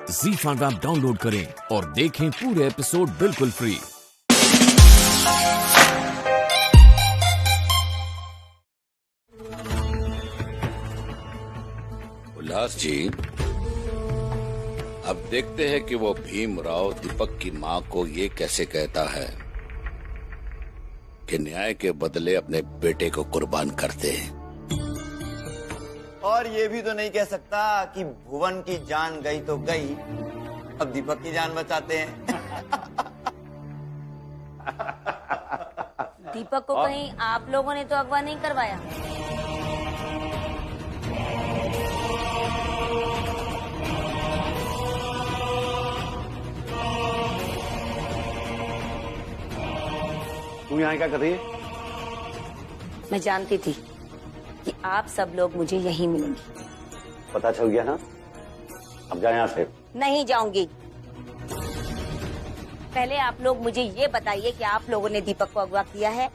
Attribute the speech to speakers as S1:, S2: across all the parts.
S1: ZEE5 app download करें और देखें पूरे एपिसोड बिल्कुल फ्री।
S2: उल्लास जी, अब देखते हैं कि वो भीमराव दीपक की मां को ये कैसे कहता है कि न्याय के बदले अपने बेटे को कुर्बान करते हैं।
S3: और ये भी तो नहीं कह सकता कि भुवन की जान गई तो गई, अब दीपक की जान बचाते हैं।
S4: दीपक को कहीं आप लोगों ने तो अगवा नहीं करवाया?
S5: तू यहाँ क्या कर रही है?
S4: मैं जानती थी कि आप सब लोग मुझे यहीं मिलेंगे।
S5: पता चल गया ना, अब जा यहाँ से।
S4: नहीं जाऊंगी। पहले आप लोग मुझे ये बताइए कि आप लोगों ने दीपक को अगवा किया है?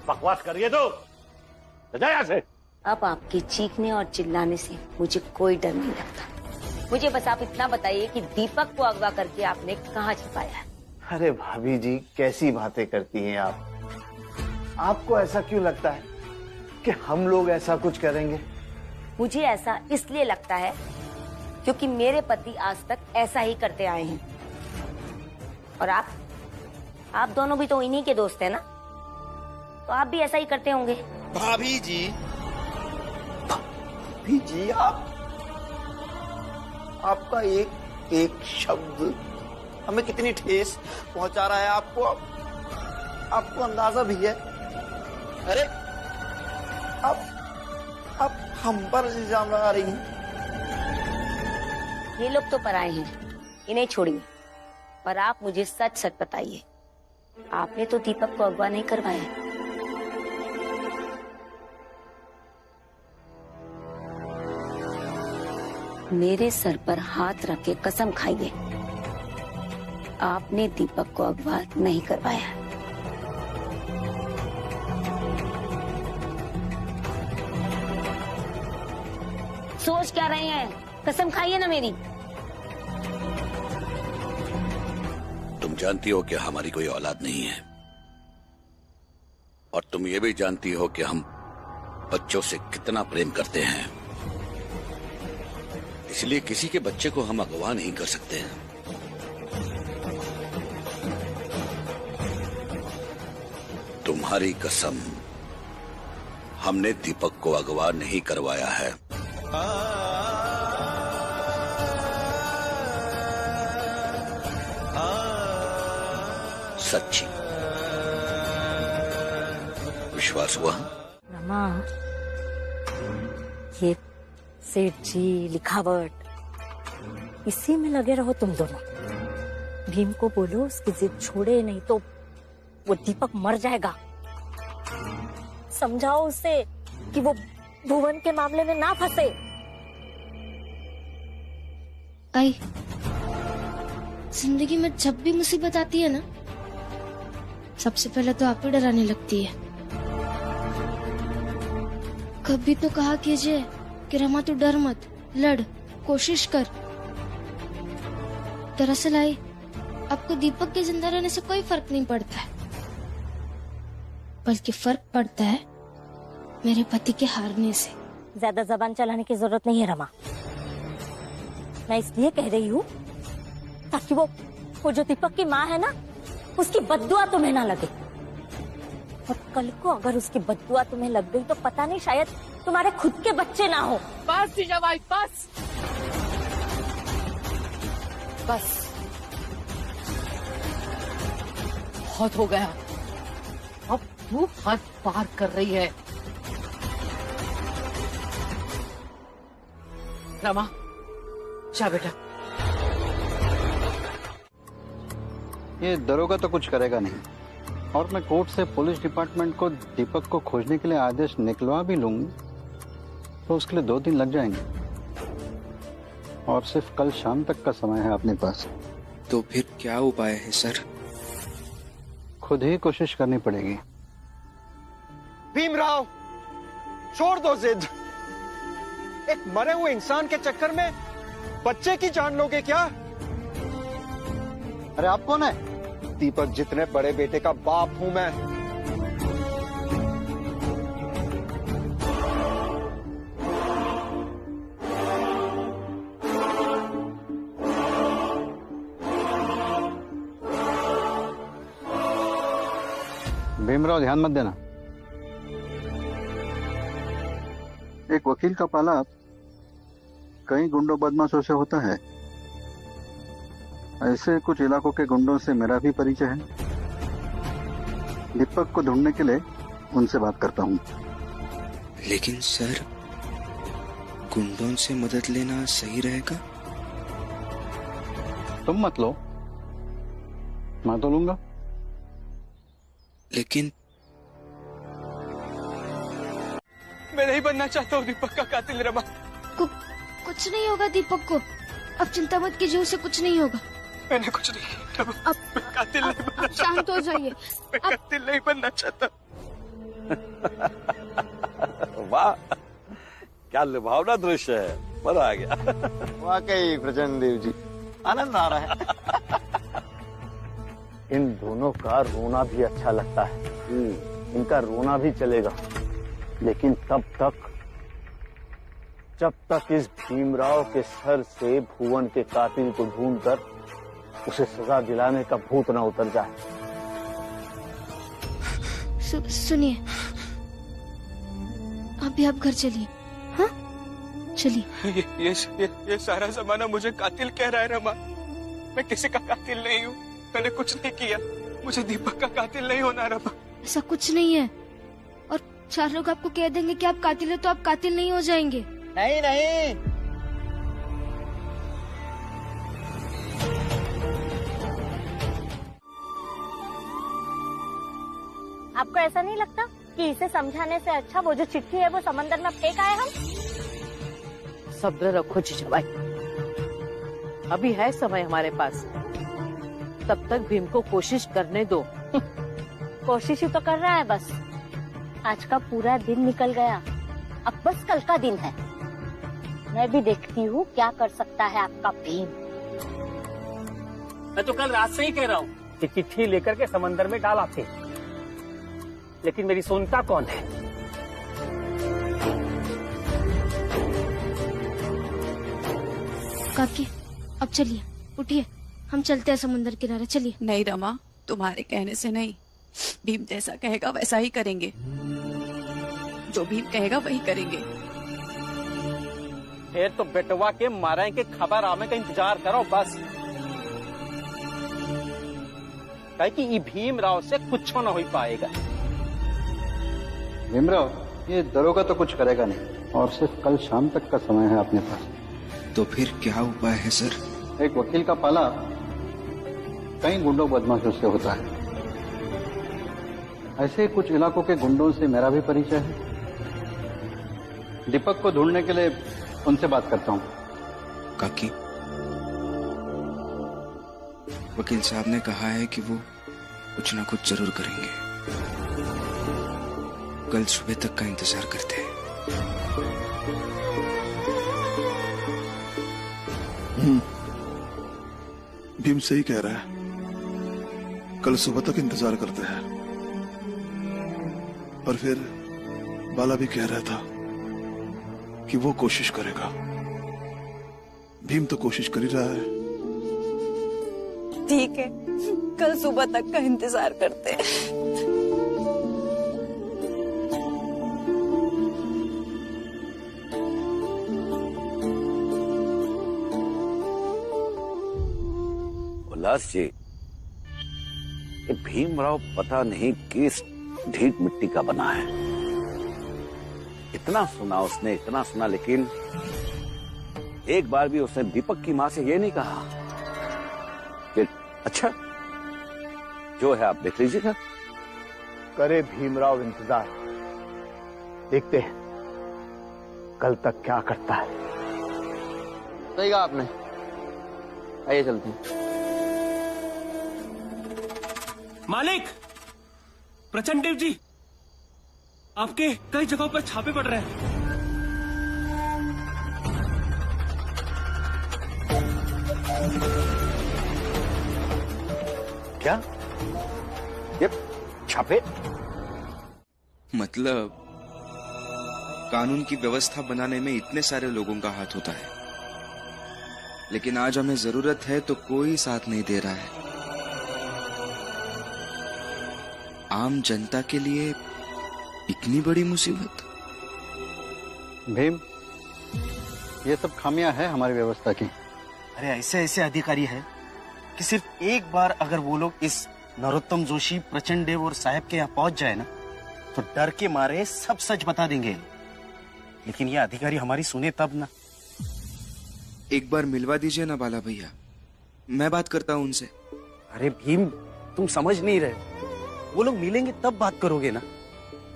S5: बकवास कर रही है तो जा यहाँ से।
S4: अब आपके चीखने और चिल्लाने से मुझे कोई डर नहीं लगता। मुझे बस आप इतना बताइए कि दीपक को अगवा करके आपने कहाँ छिपाया है?
S6: अरे भाभी जी, कैसी बातें करती हैं आप? आपको ऐसा क्यों लगता है कि हम लोग ऐसा कुछ करेंगे?
S4: मुझे ऐसा इसलिए लगता है क्योंकि मेरे पति आज तक ऐसा ही करते आए हैं। और आप दोनों भी तो इन्हीं के दोस्त हैं ना, तो आप भी ऐसा ही करते होंगे।
S3: भाभी जी, आपका एक शब्द हमें कितनी ठेस पहुंचा रहा है। आपको अंदाजा भी है? अरे आप हम पर इल्जाम लगा रही हैं।
S4: ये लोग तो पराए हैं, इन्हें छोड़िए। पर आप मुझे सच सच बताइए, आपने तो दीपक को अगवा नहीं करवाया? मेरे सर पर हाथ रख के कसम खाइए, आपने दीपक को अगवा नहीं करवाया। सोच क्या रहे हैं? कसम खाइए ना मेरी।
S2: तुम जानती हो कि हमारी कोई औलाद नहीं है, और तुम ये भी जानती हो कि हम बच्चों से कितना प्रेम करते हैं, इसलिए किसी के बच्चे को हम अगवा नहीं कर सकते हैं। तुम्हारी कसम, हमने दीपक को अगवा नहीं करवाया है। सच्ची। विश्वास हुआ?
S4: रमा, ये सेठ जी, लिखावट, इसी में लगे रहो तुम दोनों। भीम को बोलो उसकी जिद छोड़े, नहीं तो वो दीपक मर जाएगा। समझाओ उसे कि वो भुवन के मामले में ना फंसे।
S7: आई, जिंदगी में जब भी मुसीबत आती है ना, सबसे पहले तो आप ही डराने लगती है। कभी तो कहा कीजिए कि रमा तू डर मत, लड़, कोशिश कर। दरअसल आई, आपको दीपक के जिंदा रहने से कोई फर्क नहीं पड़ता है, बल्कि फर्क पड़ता है मेरे पति के हारने से।
S4: ज्यादा जबान चलाने की जरूरत नहीं है रमा। मैं इसलिए कह रही हूँ ताकि वो जो दीपक की माँ है ना, उसकी बद्दुआ तुम्हें ना लगे। और कल को अगर उसकी बद्दुआ तुम्हें लग गई तो पता नहीं, शायद तुम्हारे खुद के बच्चे ना हो।
S8: बस जीजाबाई, बस बस, बहुत हो गया। अब तू हद पार कर रही है। रमा, जा बेटा।
S9: ये दरोगा तो कुछ करेगा नहीं, और मैं कोर्ट से पुलिस डिपार्टमेंट को दीपक को खोजने के लिए आदेश निकलवा भी लूंगी तो उसके लिए 2 दिन लग जाएंगे, और सिर्फ कल शाम तक का समय है अपने पास।
S10: तो फिर क्या उपाय है सर?
S9: खुद ही कोशिश करनी पड़ेगी।
S11: भीमराव, छोड़ दो जिद। एक मरे हुए इंसान के चक्कर में बच्चे की जान लोगे क्या?
S9: अरे आप कौन है?
S11: दीपक जितने बड़े बेटे का बाप हूं मैं।
S9: भीमराव, ध्यान मत देना। एक वकील का पाला कई गुंडों बदमाशों से होता है। ऐसे कुछ इलाकों के गुंडों से मेरा भी परिचय है। दीपक को ढूंढने के लिए उनसे बात करता हूँ।
S10: लेकिन सर, गुंडों से मदद लेना सही रहेगा?
S9: तुम मत लो, मैं तो लूंगा।
S10: लेकिन
S11: मैं नहीं बनना चाहता हूँ दीपक का कातिल रमा।
S7: कुछ नहीं होगा दीपक को, अब चिंता मत कीजिए, उसे कुछ नहीं होगा।
S11: मैंने कुछ नहीं किया रमा।
S7: अब
S11: मैं कातिल नहीं बनना चाहता।
S7: शांत हो जाइए।
S11: मैं कातिल नहीं बनना चाहता।
S5: वाह, क्या लुभावना दृश्य है, मजा आ गया।
S6: वाकई प्रचंड देव जी, आनंद आ रहा है। इन दोनों का रोना भी अच्छा लगता है। इनका रोना भी चलेगा, लेकिन जब तक इस भीमराव के सर से भुवन के कातिल को ढूंढकर उसे सजा दिलाने का भूत न उतर जाए।
S7: सुनिए, अभी आप घर चलिए। हाँ, चलिए।
S11: ये सारा जमाना मुझे कातिल कह रहा है रमा। मैं किसी का कातिल नहीं हूँ, मैंने कुछ नहीं किया। मुझे दीपक का कातिल नहीं होना रमा।
S7: ऐसा कुछ नहीं है, और 4 लोग आपको कह देंगे कि आप कातिल है तो आप कातिल नहीं हो जाएंगे।
S3: नहीं नहीं,
S4: आपको ऐसा नहीं लगता कि इसे समझाने से अच्छा वो जो चिट्ठी है वो समंदर में फेंक आए हम?
S8: सब्र रखो जीजाबाई, अभी है समय हमारे पास। तब तक भीम को कोशिश करने दो।
S4: कोशिश ही तो कर रहा है बस। आज का पूरा दिन निकल गया, अब बस कल का दिन है। मैं भी देखती हूँ क्या कर सकता है आपका भीम।
S12: मैं तो कल रात से ही कह रहा हूँ कि चिट्ठी लेकर के समंदर में डाल आते, लेकिन मेरी सुनता कौन है?
S7: काकी, अब चलिए, उठिए, हम चलते हैं समुद्र किनारे। चलिए।
S13: नहीं रमा, तुम्हारे कहने से नहीं, भीम जैसा कहेगा वैसा ही करेंगे। जो भीम कहेगा वही करेंगे।
S12: फिर तो बेटवा के मारे के खबर आने का इंतजार करो बस। कहे कि ये भीमराव से कुछ न हो पाएगा।
S9: भीमराव, ये दरोगा तो कुछ करेगा नहीं, और सिर्फ कल शाम तक का समय है अपने पास।
S10: तो फिर क्या उपाय है सर?
S9: एक वकील का पाला कई गुंडों बदमाशों से होता है। ऐसे कुछ इलाकों के गुंडों से मेरा भी परिचय है। दीपक को ढूंढने के लिए उनसे बात करता हूँ।
S10: काकी, वकील साहब ने कहा है कि वो कुछ ना कुछ जरूर करेंगे। कल सुबह तक का इंतजार करते हैं।
S14: भीम सही कह रहा है, कल सुबह तक इंतजार करते हैं। पर फिर बाला भी कह रहा था कि वो कोशिश करेगा। भीम तो कोशिश कर ही रहा है।
S13: ठीक है, कल सुबह तक का इंतजार करते हैं।
S5: उल्लास जी, ये भीमराव पता नहीं किस ढीठ मिट्टी का बना है। इतना सुना उसने, इतना सुना, लेकिन एक बार भी उसने दीपक की मां से ये नहीं कहा कि अच्छा जो है आप देख लीजिएगा।
S6: करे भीमराव इंतजार, देखते हैं कल तक क्या करता है।
S11: सही कहा आपने, आइए चलते हैं।
S12: मालिक, प्रचंड देव जी, आपके कई जगहों पर छापे पड़ रहे हैं।
S6: क्या?
S5: ये छापे?
S10: मतलब कानून की व्यवस्था बनाने में इतने सारे लोगों का हाथ होता है, लेकिन आज हमें जरूरत है तो कोई साथ नहीं दे रहा है। आम जनता के लिए इतनी बड़ी मुसीबत।
S9: भीम, ये सब खामियां है हमारी व्यवस्था की।
S6: अरे ऐसे ऐसे अधिकारी है कि सिर्फ एक बार अगर वो लोग इस नरोत्तम जोशी, प्रचंड देव और साहब के यहाँ पहुंच जाए ना, तो डर के मारे सब सच बता देंगे। लेकिन ये अधिकारी हमारी सुने तब ना।
S10: एक बार मिलवा दीजिए ना बाला भैया, मैं बात करता हूं उनसे।
S6: अरे भीम, तुम समझ नहीं रहे। वो लोग मिलेंगे तब बात करोगे ना।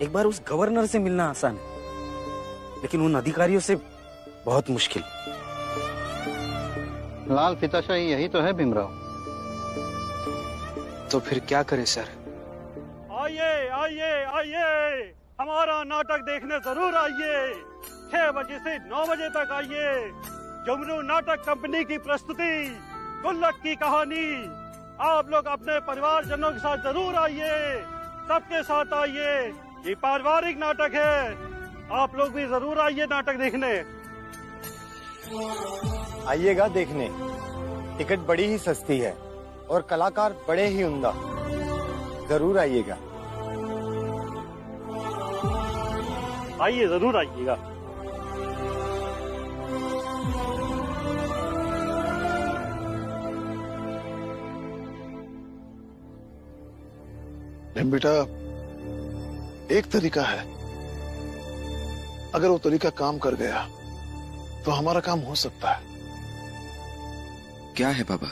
S6: एक बार उस गवर्नर से मिलना आसान है, लेकिन उन अधिकारियों से बहुत मुश्किल।
S9: लाल फिताशाही यही तो है भीमराव।
S10: तो फिर क्या करें सर?
S15: आइए आइए आइए, हमारा नाटक देखने जरूर आइए। 6 बजे से 9 बजे तक आइए। जुमरू नाटक कंपनी की प्रस्तुति गुल्लक की कहानी। आप लोग अपने परिवारजनों के साथ जरूर आइए, सबके साथ आइए। ये पारिवारिक नाटक है, आप लोग भी जरूर आइए नाटक देखने।
S6: आइएगा देखने। टिकट बड़ी ही सस्ती है और कलाकार बड़े ही उम्दा। जरूर आइएगा।
S15: आइए, जरूर आइएगा।
S14: बेटा, एक तरीका है, अगर वो तरीका काम कर गया तो हमारा काम हो सकता है।
S10: क्या है बाबा?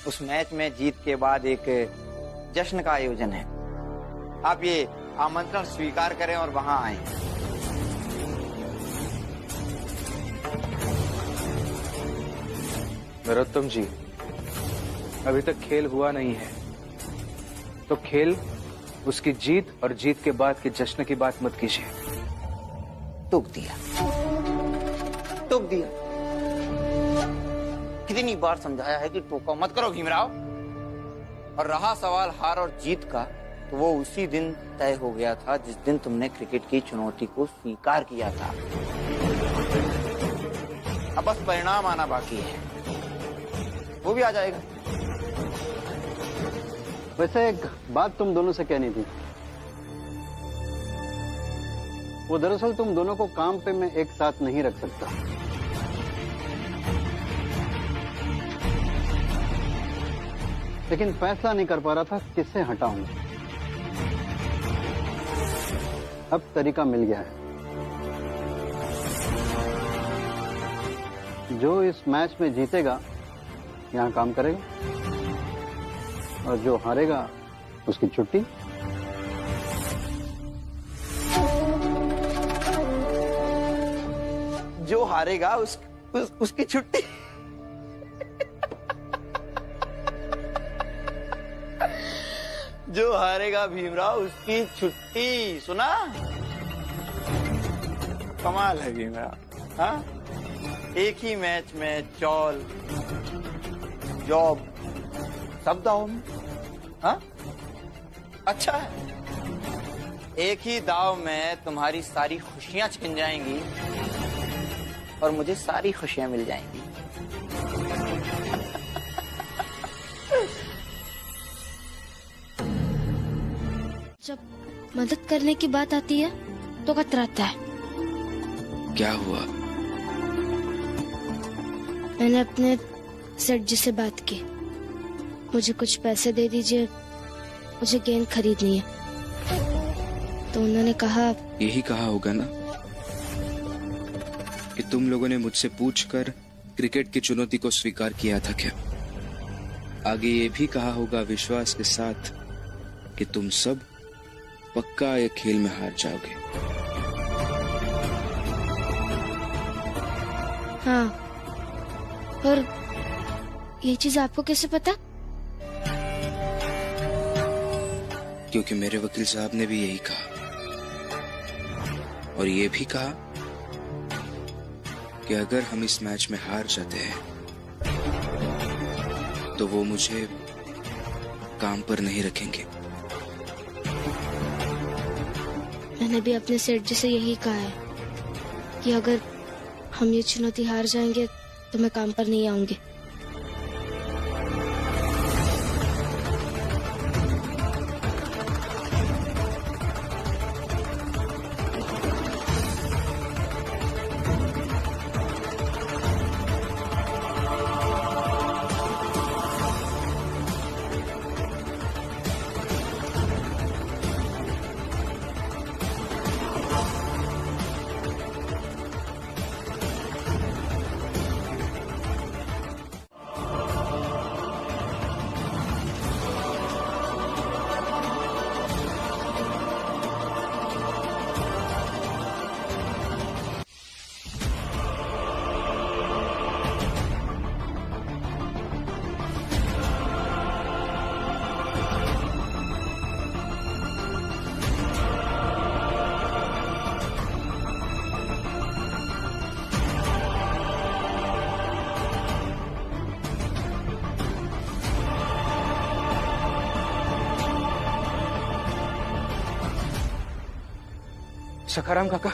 S3: उस मैच में जीत के बाद एक जश्न का आयोजन है। आप ये आमंत्रण स्वीकार करें और वहां आएं।
S11: नरोत्तम जी, अभी तक खेल हुआ नहीं है, तो खेल उसकी जीत और जीत के बाद के जश्न की बात मत कीजिए।
S3: टोक दिया, टोक दिया। कितनी बार समझाया है कि टोका मत करो भीमराव। और रहा सवाल हार और जीत का, तो वो उसी दिन तय हो गया था जिस दिन तुमने क्रिकेट की चुनौती को स्वीकार किया था। अब बस परिणाम आना बाकी है, वो भी आ जाएगा।
S9: वैसे एक बात तुम दोनों से कहनी थी। वो दरअसल तुम दोनों को काम पे मैं एक साथ नहीं रख सकता। लेकिन फैसला नहीं कर पा रहा था किससे हटाऊं। अब तरीका मिल गया है। जो इस मैच में जीतेगा यहाँ काम करेगा, और जो हारेगा उसकी छुट्टी।
S3: जो हारेगा उसकी छुट्टी। जो हारेगा भीमराव उसकी छुट्टी। सुना? कमाल है भीमराव। हाँ, एक ही मैच में चौल, जॉब, सब दाव में। हाँ, अच्छा है। एक ही दाव में तुम्हारी सारी खुशियां छिन जाएंगी और मुझे सारी खुशियां मिल जाएंगी।
S7: जब मदद करने की बात आती है तो कतराता है।
S10: क्या हुआ?
S7: मैंने अपने सेठ जी से बात की। मुझे कुछ पैसे दे दीजिए, मुझे गेंद खरीदनी है। तो उन्होंने कहा,
S10: यही कहा होगा ना कि तुम लोगों ने मुझसे पूछकर क्रिकेट की चुनौती को स्वीकार किया था क्या? आगे ये भी कहा होगा विश्वास के साथ कि तुम सब पक्का ये खेल में हार जाओगे।
S7: हाँ, और ये चीज आपको कैसे पता?
S10: क्योंकि मेरे वकील साहब ने भी यही कहा, और ये भी कहा कि अगर हम इस मैच में हार जाते हैं तो वो मुझे काम पर नहीं रखेंगे।
S7: मैंने भी अपने सेठ जी से यही कहा है कि अगर हम ये चुनौती हार जाएंगे तो मैं काम पर नहीं आऊंगी।
S11: सखाराम काका,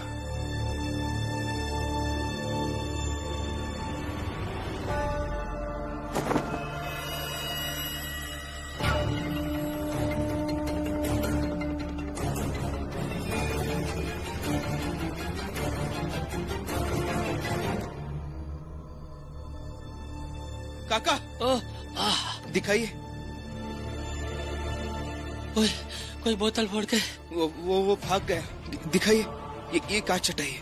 S10: काका दिखाइए।
S12: कोई बोतल फोड़ के
S10: वो भाग गया। दिखाइए, ये कांच हटाइए।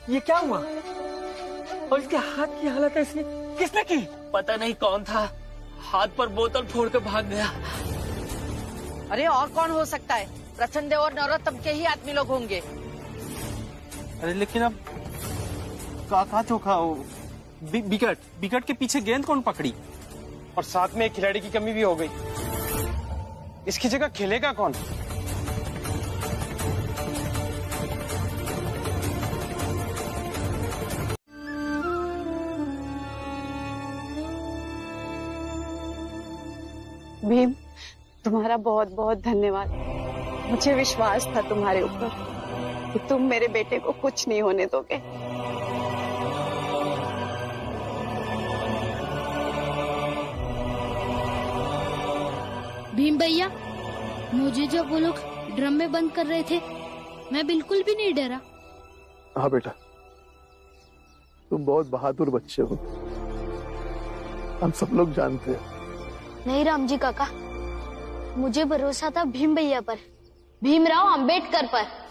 S12: ये क्या हुआ? और इसके हाथ की हालत ऐसी किसने की? पता नहीं कौन था, हाथ पर बोतल फोड़ के भाग गया।
S8: अरे और कौन हो सकता है? प्रचंड और नरोत्तम के ही आदमी लोग होंगे।
S12: अरे लेकिन अब कहा चोखा विकेट के पीछे गेंद कौन पकड़ी? और साथ में एक खिलाड़ी की कमी भी हो गई। इसकी जगह खेलेगा कौन?
S13: भीम, तुम्हारा बहुत बहुत धन्यवाद। मुझे विश्वास था तुम्हारे ऊपर कि तुम मेरे बेटे को कुछ नहीं होने दोगे।
S7: भीम भैया, मुझे जब वो लोग ड्रम में बंद कर रहे थे, मैं बिल्कुल भी नहीं डरा।
S14: हाँ बेटा, तुम बहुत बहादुर बच्चे हो, हम सब लोग जानते हैं।
S7: नहीं राम जी काका, मुझे भरोसा था भीम भैया पर, भीमराव अंबेडकर पर।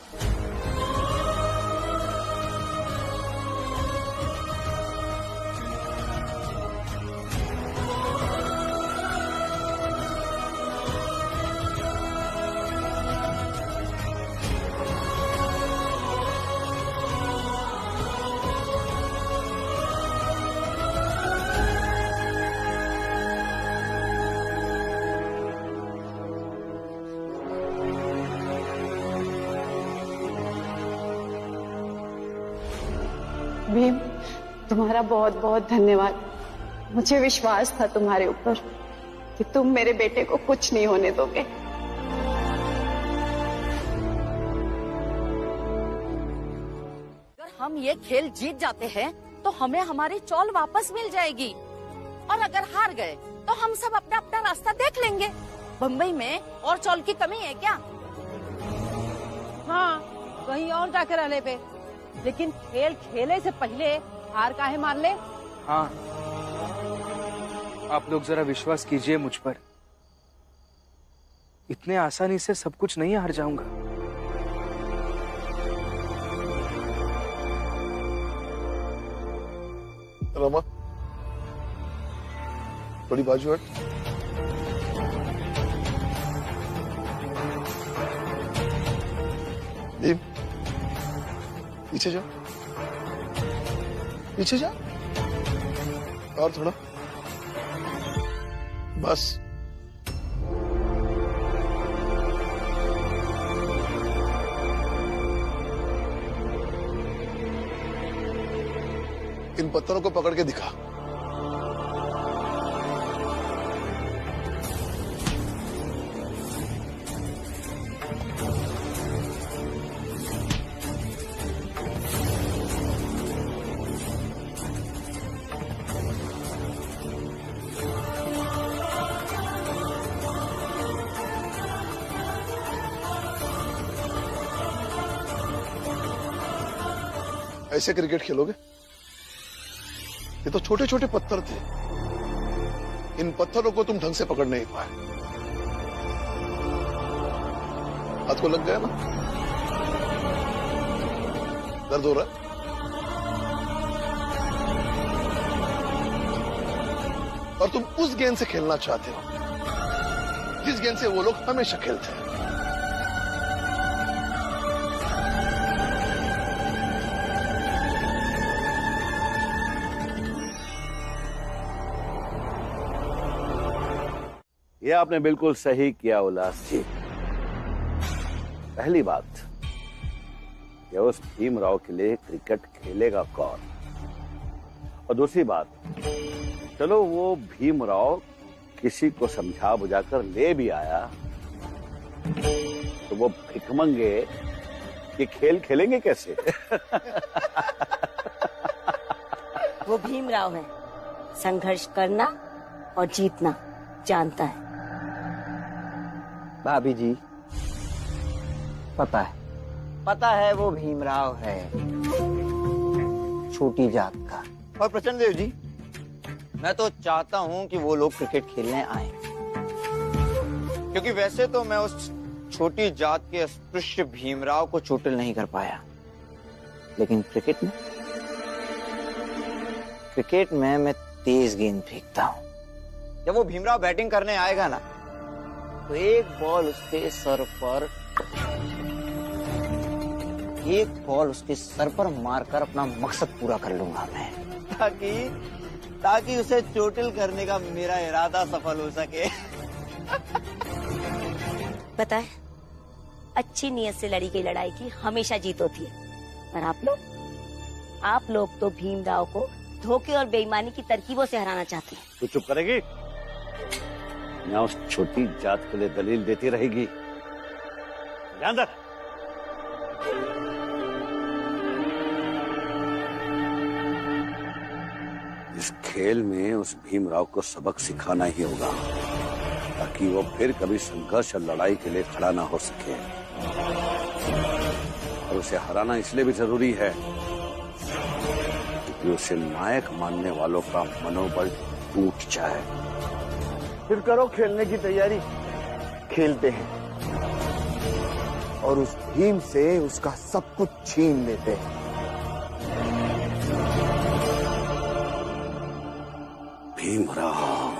S13: भीम, तुम्हारा बहुत बहुत धन्यवाद। मुझे विश्वास था तुम्हारे ऊपर कि तुम मेरे बेटे को कुछ नहीं होने दोगे।
S8: अगर हम ये खेल जीत जाते हैं तो हमें हमारी चौल वापस मिल जाएगी, और अगर हार गए तो हम सब अपना अपना रास्ता देख लेंगे। बम्बई में और चौल की कमी है क्या?
S16: हाँ, कहीं और जाकर रहने पे, लेकिन खेल खेले से पहले हार काहे मान ले?
S11: हाँ, आप लोग जरा विश्वास कीजिए मुझ पर। इतने आसानी से सब कुछ नहीं हार जाऊंगा।
S14: रमा, थोड़ी बाजू हट। दीप, पीछे जा, पीछे जा, और थोड़ा, बस। इन पत्थरों को पकड़ के दिखा। ऐसे क्रिकेट खेलोगे? ये तो छोटे छोटे पत्थर थे, इन पत्थरों को तुम ढंग से पकड़ नहीं पाए। हाथ को लग गया ना? दर्द हो रहा है? और तुम उस गेंद से खेलना चाहते हो जिस गेंद से वो लोग हमेशा खेलते हैं।
S5: ये आपने बिल्कुल सही किया उल्लास जी। पहली बात, ये उस भीमराव के लिए क्रिकेट खेलेगा कौन? और दूसरी बात, चलो वो भीमराव किसी को समझा बुझाकर ले भी आया तो वो भिखमंगे ये खेल खेलेंगे कैसे?
S4: वो भीमराव है, संघर्ष करना और जीतना जानता है।
S3: भाभी जी, पता है वो भीमराव है, छोटी जात का। और प्रचंड देव जी, मैं तो चाहता हूं कि वो लोग क्रिकेट खेलने आए, क्योंकि वैसे तो मैं उस छोटी जात के अस्पृश्य भीमराव को चोटिल नहीं कर पाया, लेकिन क्रिकेट में मैं तेज गेंद फेंकता हूं। जब वो भीमराव बैटिंग करने आएगा ना, तो एक बॉल उसके सर पर मारकर अपना मकसद पूरा कर लूंगा मैं, ताकि उसे चोटिल करने का मेरा इरादा सफल हो सके।
S4: पता है, अच्छी नीयत से लड़ी गई लड़ाई की हमेशा जीत होती है। पर आप लोग तो भीमराव को धोखे और बेईमानी की तरकीबों से हराना चाहते हैं।
S5: तू चुप करेगी या उस छोटी जात के लिए दलील देती रहेगी? अंदर। इस खेल में उस भीमराव को सबक सिखाना ही होगा, ताकि वो फिर कभी संघर्ष और लड़ाई के लिए खड़ा ना हो सके। और उसे हराना इसलिए भी जरूरी है कि उसे नायक मानने वालों का मनोबल टूट जाए।
S6: फिर करो खेलने की तैयारी, खेलते हैं और उस भीम से उसका सब कुछ छीन लेते हैं।
S5: भीमराव,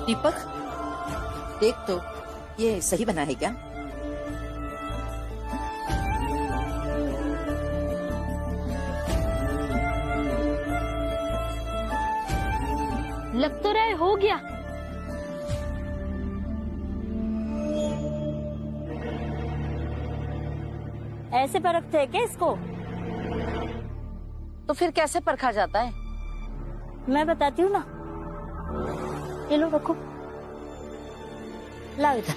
S8: दीपक, देख तो ये सही बना है क्या?
S7: लग तो रहा है हो गया।
S4: ऐसे परखते हैं क्या इसको?
S8: तो फिर कैसे परखा जाता है?
S4: मैं बताती हूँ ना। ये लो रखो, लाओ इधर।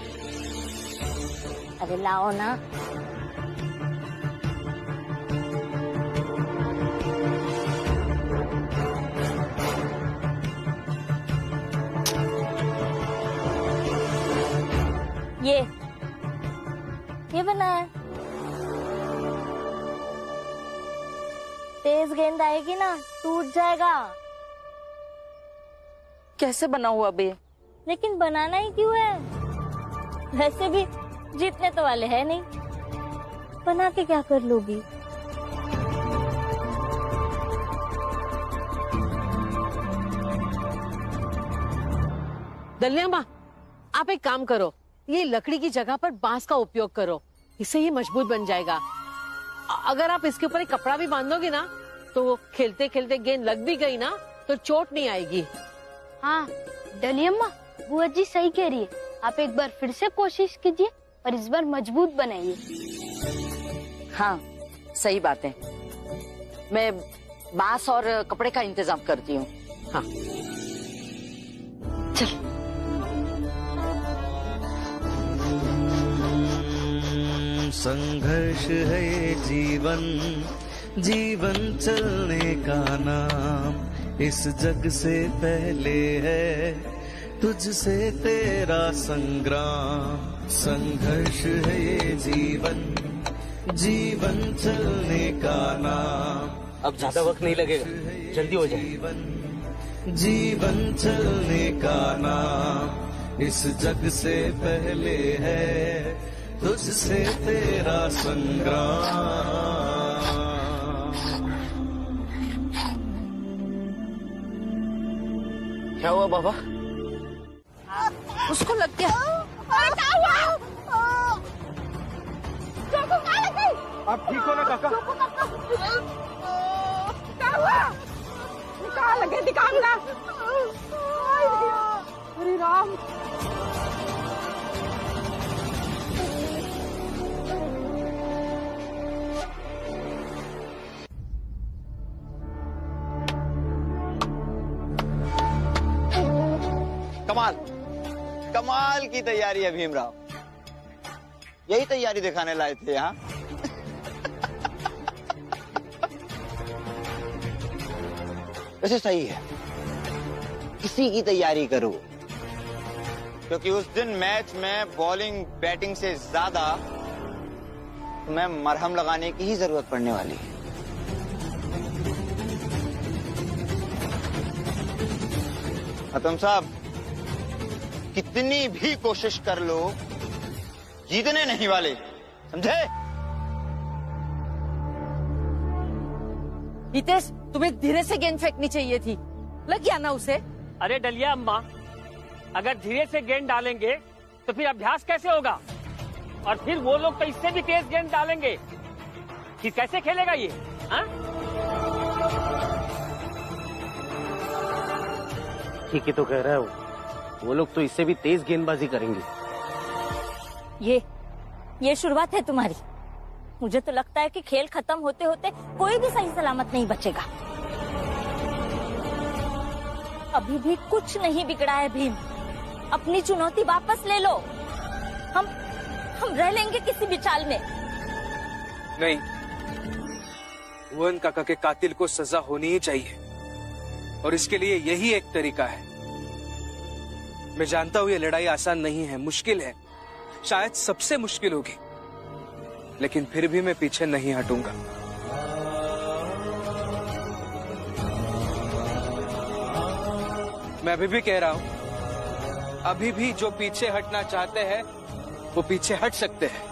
S4: अरे लाओ ना। करना है। तेज गेंद आएगी ना, टूट जाएगा।
S8: कैसे बना हुआ बे?
S4: लेकिन बनाना ही क्यों है? वैसे भी जीतने तो वाले है नहीं, बना के क्या कर लोगी?
S16: दलिया माँ, आप एक काम करो, ये लकड़ी की जगह पर बांस का उपयोग करो, इससे ये मजबूत बन जाएगा। अगर आप इसके ऊपर एक कपड़ा भी बांधोगे ना, तो खेलते खेलते गेंद लग भी गई ना, तो चोट नहीं आएगी।
S7: हाँ डलियम्मा, बुआ जी सही कह रही है। आप एक बार फिर से कोशिश कीजिए और इस बार मजबूत बनाइए।
S8: हाँ सही बात है, मैं बांस और कपड़े का इंतजाम करती हूँ। हाँ चल।
S17: संघर्ष है ये जीवन, जीवन चलने का नाम। इस जग से पहले है तुझसे तेरा संग्राम। संघर्ष है ये जीवन, जीवन चलने का नाम।
S12: अब ज्यादा वक्त नहीं लगेगा, जल्दी हो जाए।
S17: जीवन चलने का नाम। इस जग से पहले है तुझसे तेरा संग्राम।
S12: क्या हुआ बाबा?
S8: उसको लग गया।
S16: अरे क्या हुआ? चोको कहाँ लग गई?
S12: आप ठीक हो ना काका?
S16: क्या हुआ? कहाँ लगे? दिखा मिला। अरे राम।
S3: कमाल कमाल की तैयारी है भीमराव, यही तैयारी दिखाने लाए थे यहाँ। वैसे सही है, इसी की तैयारी करो, क्योंकि उस दिन मैच में बॉलिंग बैटिंग से ज्यादा तुम्हें मरहम लगाने की ही जरूरत पड़ने वाली है। तुम साहब कितनी भी कोशिश कर लो, जीतने नहीं वाले, समझे?
S8: हितेश, तुम्हें धीरे से गेंद फेंकनी चाहिए थी, लग गया ना उसे।
S18: अरे डलिया अम्मा, अगर धीरे से गेंद डालेंगे तो फिर अभ्यास कैसे होगा? और फिर वो लोग तो इससे भी तेज गेंद डालेंगे, फिर कैसे खेलेगा ये? हाँ?
S12: ठीक ही तो कह रहा है वो लोग तो इससे भी तेज गेंदबाजी करेंगे।
S4: ये शुरुआत है तुम्हारी। मुझे तो लगता है कि खेल खत्म होते होते कोई भी सही सलामत नहीं बचेगा। अभी भी कुछ नहीं बिगड़ा है भीम, अपनी चुनौती वापस ले लो। हम रह लेंगे किसी भी चाल में।
S11: नहीं, भुवन काका के कातिल को सजा होनी ही चाहिए, और इसके लिए यही एक तरीका है। मैं जानता हूं ये लड़ाई आसान नहीं है, मुश्किल है, शायद सबसे मुश्किल होगी, लेकिन फिर भी मैं पीछे नहीं हटूंगा। मैं अभी भी कह रहा हूं, अभी भी जो पीछे हटना चाहते हैं वो पीछे हट सकते हैं,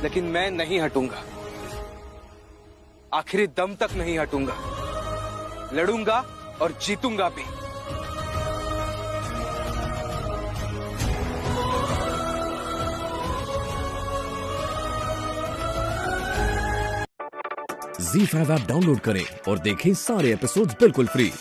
S11: लेकिन मैं नहीं हटूंगा, आखिरी दम तक नहीं हटूंगा, लड़ूंगा और जीतूंगा भी।
S1: ZEE5 ऐप डाउनलोड करें और देखें सारे एपिसोड्स बिल्कुल फ्री।